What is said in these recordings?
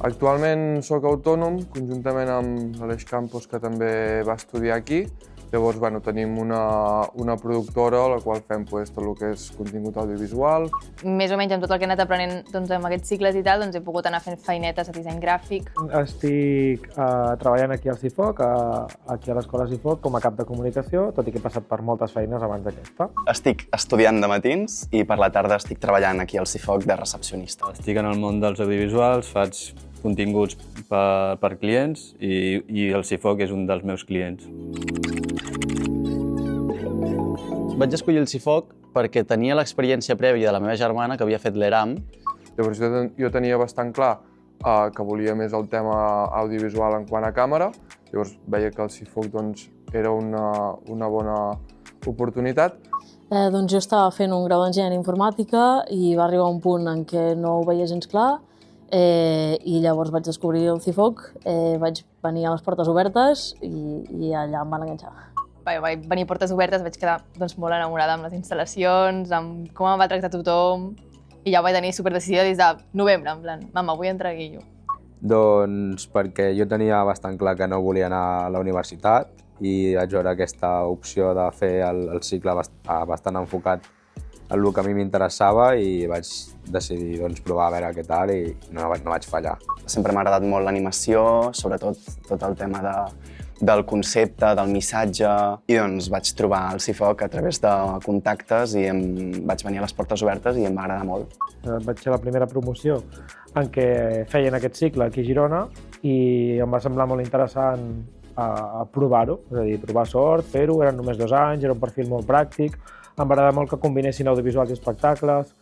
Actualment sóc autònom, conjuntament amb l'Aleix Campos, que també va estudiar aquí. Llavors, tenim una productora a la qual fem tot el que és contingut audiovisual. Més o menys amb tot el que he anat aprenent amb aquests cicles i tal, he pogut anar fent feinetes a disseny gràfic. Estic treballant aquí al CIFOC, aquí a l'Escola CIFOC, com a cap de comunicació, tot i que he passat per moltes feines abans d'aquesta. Estic estudiant de matins i per la tarda estic treballant aquí al CIFOC de recepcionista. Estic en el món dels audiovisuals, faig continguts per clients i el CIFOC és un dels meus clients. Vaig escollir el CIFOC perquè tenia l'experiència prèvia de la meva germana que havia fet l'ERAM. Llavors jo tenia bastant clar que volia més el tema audiovisual en quant a càmera. Llavors veia que el CIFOC era una bona oportunitat. Jo estava fent un grau d'enginyeria informàtica i va arribar un punt en què no ho veia gens clar i llavors vaig descobrir el CIFOC, vaig venir a les portes obertes i allà em van enganxar. Vaig venir a portes obertes, vaig quedar molt enamorada amb les instal·lacions, amb com em va tractar tothom, i ja ho vaig tenir superdecidida des de novembre, en plan, mama, vull entrar a Guillo. Doncs perquè jo tenia bastant clar que no volia anar a la universitat i vaig veure aquesta opció de fer el cicle bastant enfocat en el que a mi m'interessava i vaig decidir provar a veure què tal i no vaig fallar. Sempre m'ha agradat molt l'animació, sobretot tot el tema del concepte, del missatge, i vaig trobar el CIFOC a través de contactes i vaig venir a les portes obertes i em va agradar molt. Vaig ser la primera promoció en què feien aquest cicle aquí a Girona i em va semblar molt interessant a provar-ho, és a dir, provar sort, fer-ho, eren només 2 anys, era un perfil molt pràctic, em va agradar molt que combinessin audiovisuals i espectacles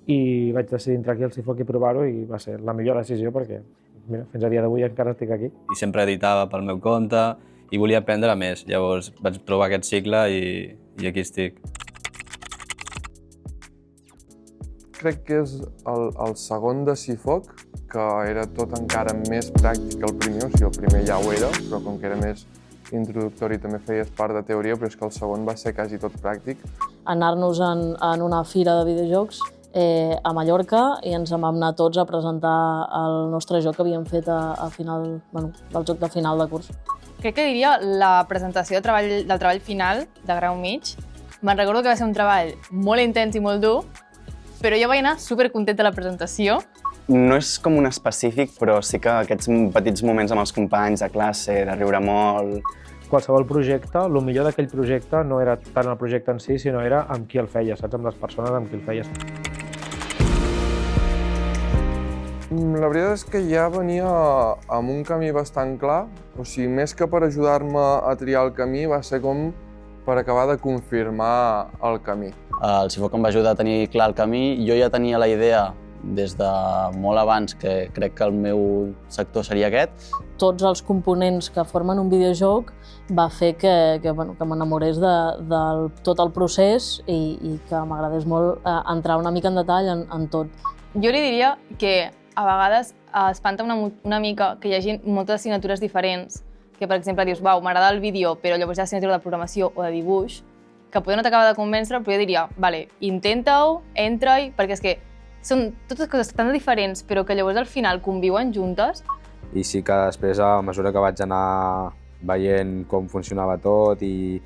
i vaig decidir entrar aquí al CIFOC i provar-ho i va ser la millor decisió perquè mira, fins a dia d'avui encara estic aquí. I sempre editava pel meu compte i volia aprendre més. Llavors vaig trobar aquest cicle i aquí estic. Crec que és el segon de CIFOC, que era tot encara més pràctic que el primer, o sigui, el primer ja ho era, però com que era més introductori també feies part de teoria, però és que el segon va ser quasi tot pràctic. Anar-nos en una fira de videojocs a Mallorca i ens vam anar tots a presentar el nostre joc que havíem fet del joc de final de curs. Crec que diria la presentació del treball final de grau mig. Me'n recordo que va ser un treball molt intens i molt dur, però jo vaig anar supercontenta de la presentació. No és com un específic, però sí que aquests petits moments amb els companys de classe, de riure molt. Qualsevol projecte, el millor d'aquell projecte no era tant el projecte en si, sinó era amb qui el feies, saps? Amb les persones amb qui el feies. La veritat és que ja venia amb un camí bastant clar, o sigui, més que per ajudar-me a triar el camí, va ser com per acabar de confirmar el camí. El CIFOC em va ajudar a tenir clar el camí. Jo ja tenia la idea des de molt abans que crec que el meu sector seria aquest. Tots els components que formen un videojoc va fer que m'enamorés de tot el procés i que m'agradés molt entrar una mica en detall en tot. Jo li diria que a vegades espanta una mica que hi hagi moltes assignatures diferents, que per exemple dius, m'agrada el vídeo, però llavors hi ha assignatura de programació o de dibuix, que potser no t'acaba de convèncer, però jo diria, intenta-ho, entra-hi, perquè és que són totes coses tan diferents, però que llavors al final conviuen juntes. I sí que després, a mesura que vaig anar veient com funcionava tot i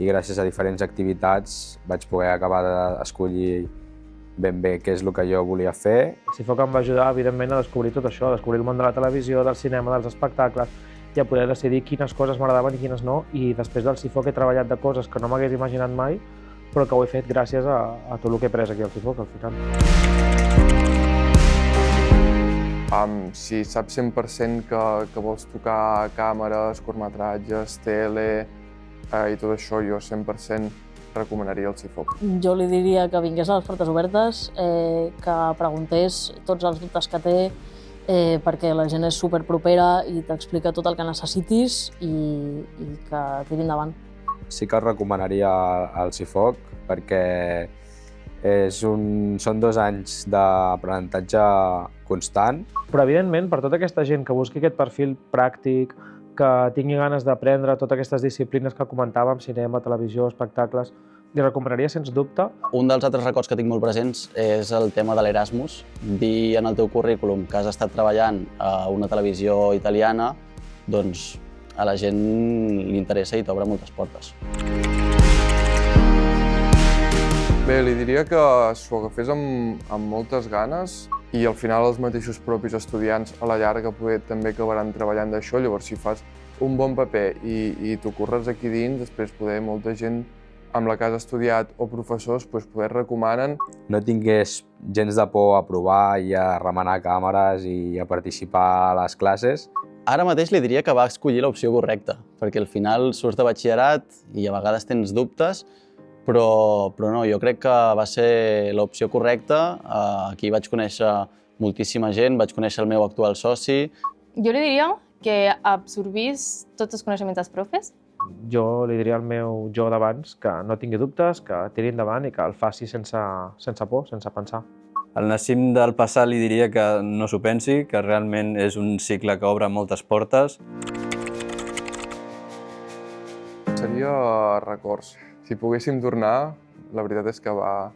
gràcies a diferents activitats vaig poder acabar d'escollir ben bé què és el que jo volia fer. El CIFOC em va ajudar, evidentment, a descobrir tot això, a descobrir el món de la televisió, del cinema, dels espectacles, i a poder decidir quines coses m'agradaven i quines no. I després del CIFOC he treballat de coses que no m'hagués imaginat mai, però que ho he fet gràcies a tot el que he après aquí al CIFOC, al final. Si saps 100% que vols tocar càmeres, curtmetratges, tele i tot això, jo 100% recomanaria el CIFOC. Jo li diria que vingués a les portes obertes, que preguntés tots els dubtes que té, perquè la gent és superpropera i t'explica tot el que necessitis i que tiri endavant. Sí que el recomanaria al CIFOC perquè són 2 anys d'aprenentatge constant. Però, evidentment, per tota aquesta gent que busqui aquest perfil pràctic, que tingui ganes d'aprendre totes aquestes disciplines que comentàvem, cinema, televisió, espectacles, Li recomanaria, sens dubte. Un dels altres records que tinc molt presents és el tema de l'Erasmus. Dir en el teu currículum que has estat treballant a una televisió italiana, doncs a la gent li interessa i t'obre moltes portes. Bé, li diria que s'ho agafés amb moltes ganes i al final els mateixos propis estudiants a la llarga també acabaran treballant d'això. Llavors, si fas un bon paper i t'ho curres aquí dins, després molta gent amb la que has estudiat o professors poder recomanen. No tingués gens de por a provar i a remenar càmeres i a participar a les classes. Ara mateix li diria que va escollir l'opció correcta, perquè al final surts de batxillerat i a vegades tens dubtes, però no, jo crec que va ser l'opció correcta. Aquí vaig conèixer moltíssima gent, vaig conèixer el meu actual soci. Jo li diria que absorbís tots els coneixements dels profes. Jo li diria al meu jo d'abans que no tingui dubtes, que tiri endavant i que el faci sense por, sense pensar. Al Nassim del passat li diria que no s'ho pensi, que realment és un cicle que obre moltes portes. Seria records. Si poguéssim tornar, la veritat és que va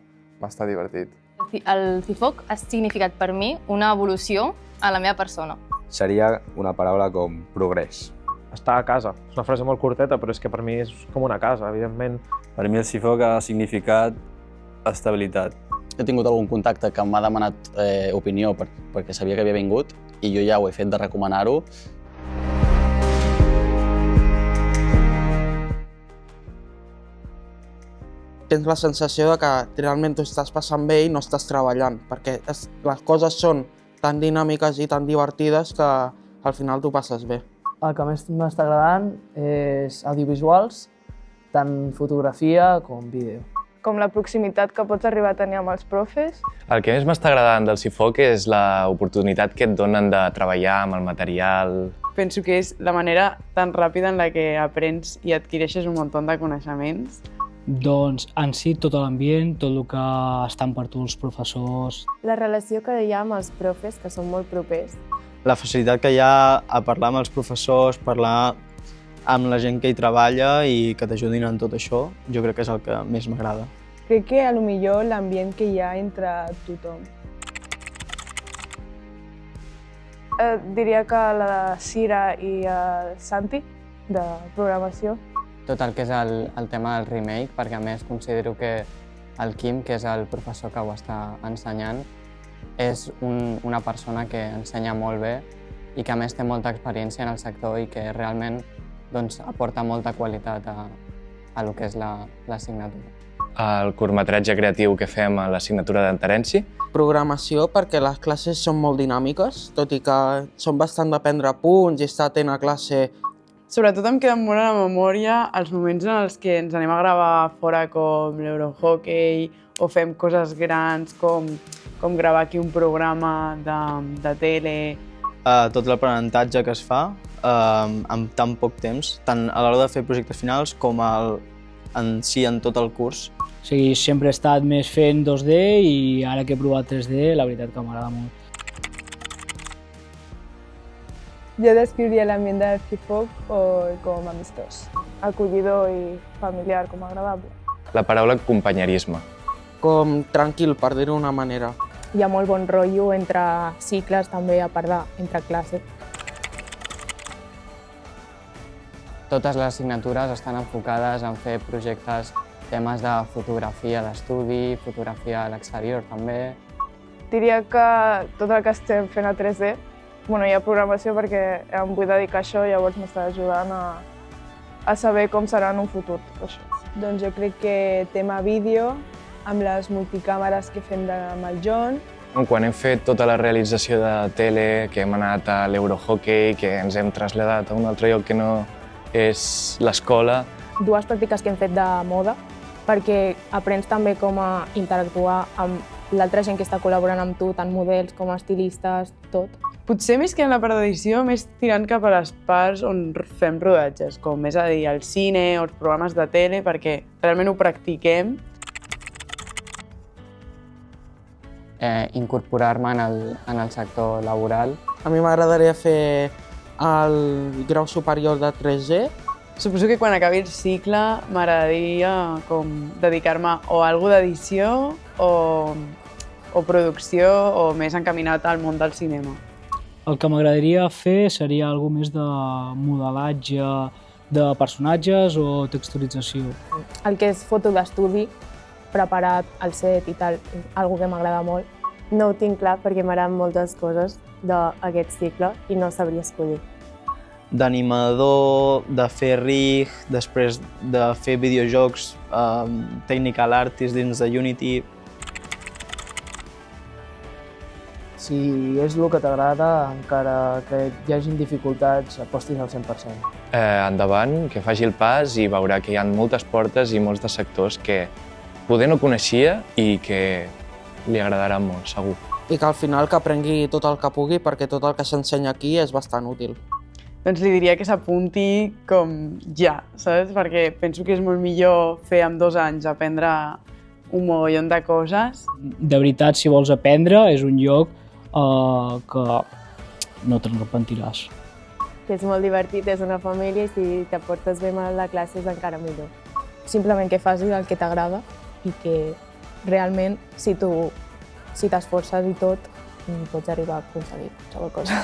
estar divertit. El CIFOC ha significat per mi una evolució a la meva persona. Seria una paraula com progrés. Estar a casa. És una frase molt curteta, però és que per mi és com una casa, evidentment. Per mi el CIFOC ha significat estabilitat. He tingut algun contacte que m'ha demanat opinió perquè sabia que havia vingut i jo ja ho he fet de recomanar-ho. Tens la sensació de que realment t'ho estàs passant bé i no estàs treballant, perquè les coses són tan dinàmiques i tan divertides que al final t'ho passes bé. El que més m'està agradant és audiovisuals, tant fotografia com vídeo. Com la proximitat que pots arribar a tenir amb els profes. El que més m'està agradant del CIFOC és l'oportunitat que et donen de treballar amb el material. Penso que és la manera tan ràpida en la que aprens i adquireixes un munt de coneixements. Doncs en si tot l'ambient, tot el que estan per tu els professors. La relació que hi ha amb els profes, que són molt propers. La facilitat que hi ha a parlar amb els professors, parlar amb la gent que hi treballa i que t'ajudin en tot això, jo crec que és el que més m'agrada. Crec que potser l'ambient que hi ha entre tothom. Diria que la de Cira i el Santi, de programació. Tot el que és el tema del remake, perquè a més considero que el Quim, que és el professor que ho està ensenyant, és una persona que ensenya molt bé i que a més té molta experiència en el sector i que realment aporta molta qualitat a lo que és l'assignatura. El curtmetratge creatiu que fem a l'assignatura d'en Terenci. Programació perquè les classes són molt dinàmiques, tot i que són bastant de prendre punts i estar atent a classe. Sobretot em queden molt a la memòria els moments en els que ens anem a gravar fora com l'Eurohockey o fem coses grans com gravar aquí un programa de tele. Tot l'aprenentatge que es fa en tan poc temps, tant a l'hora de fer projectes finals com en tot el curs. O sigui, sempre he estat més fent 2D i ara que he provat 3D, la veritat que m'agrada molt. Jo descriuria l'ambient del CIFOC com amistós, acollidor i familiar, com agradable. La paraula companyerisme. Com tranquil, per dir-ho d'una manera. Hi ha molt bon rotllo entre cicles, també a part entre classes. Totes les assignatures estan enfocades en fer projectes, temes de fotografia d'estudi, fotografia a l'exterior també. Diria que tot el que estem fent a 3D, hi ha programació perquè em vull dedicar a això, llavors m'està ajudant a saber com serà en un futur tot això. Doncs jo crec que tema vídeo, amb les multicàmeres que fem amb el John. Quan hem fet tota la realització de tele, que hem anat a l'Eurohockey, que ens hem traslladat a un altre lloc que no és l'escola. Dues pràctiques que hem fet de moda, perquè aprens també com a interactuar amb l'altra gent que està col·laborant amb tu, tant models com estilistes, tot. Potser més que en la part d'edició, més tirant cap a les parts on fem rodatges, com és a dir, el cine o els programes de tele, perquè realment ho practiquem. Incorporar-me en el sector laboral. A mi m'agradaria fer el grau superior de 3D Suposo que quan acabi el cicle m'agradaria dedicar-me o a alguna d'edició o producció o més encaminat al món del cinema. El que m'agradaria fer seria alguna més de modelatge de personatges o texturització. El que és foto d'estudi, preparat al set i tal, algo que m'agrada molt. No ho tinc clar perquè m'agraden moltes coses d'aquest cicle i no sabria escollir. D'animador, de fer rig, després de fer videojocs, technical artist dins de Unity. Si és el que t'agrada, encara que hi hagin dificultats, apostis al 100%. Endavant, que faci el pas i veurà que hi ha moltes portes i molts de sectors que poder no coneixia i que li agradaran molt, segur. I que al final que aprengui tot el que pugui perquè tot el que s'ensenya aquí és bastant útil. Doncs li diria que s'apunti com ja, saps? Perquè penso que és molt millor fer amb 2 anys aprendre un mogollon de coses. De veritat, si vols aprendre, és un lloc que no te'n arrepentiràs. Que és molt divertit, és una família i si te portes bé mal a la classe és encara millor. Simplement que facis el que t'agrada i que realment, si t'esforces i tot, pots arribar a aconseguir qualsevol cosa.